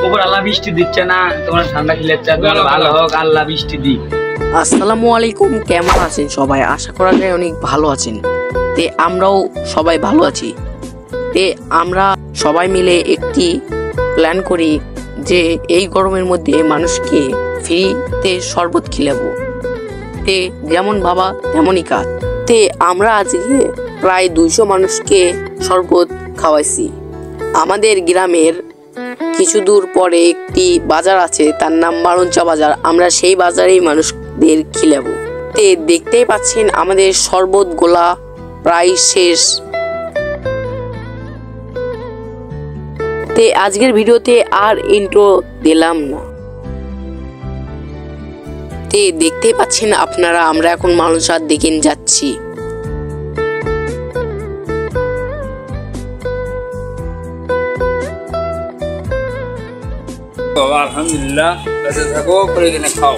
ওপর আল্লাহ বৃষ্টি দিচ্ছে না, তোমরা ঠান্ডা খেলেছে, ভালো হোক, আল্লাহ বৃষ্টি দিক। আসসালামু আলাইকুম, কেমন আছেন সবাই? আশা করা যায় অনেক ভালো আছেন। তে আমরাও সবাই ভালো আছি। তে আমরা সবাই মিলে একটি প্ল্যান করি যে এই গরমের মধ্যে মানুষকে ফ্রিতে শরবত খিলাবো। তে যেমন ভাবা তেমনই কাজ। তে আমরা আজকে প্রায় 200 মানুষকে শরবত খাওয়াইছি। আমাদের গ্রামের কিছু দূর পরে একটি বাজার আছে, তার নাম বারঞ্চা বাজার। আমরা সেই বাজারেই মানুষদের খিলাবো। তে দেখতেই পাচ্ছেন আমাদের শরবত গোলা প্রায় শেষ। তে আজকের ভিডিওতে আর ইন্ট্রো দিলাম না। তে দেখতেই পাচ্ছেন আপনারা আমরা এখন মানুষার দিকে যাচ্ছি। আলহামদুলিল্লাহ, বেঁচে থাকো, করে কিনে খাও।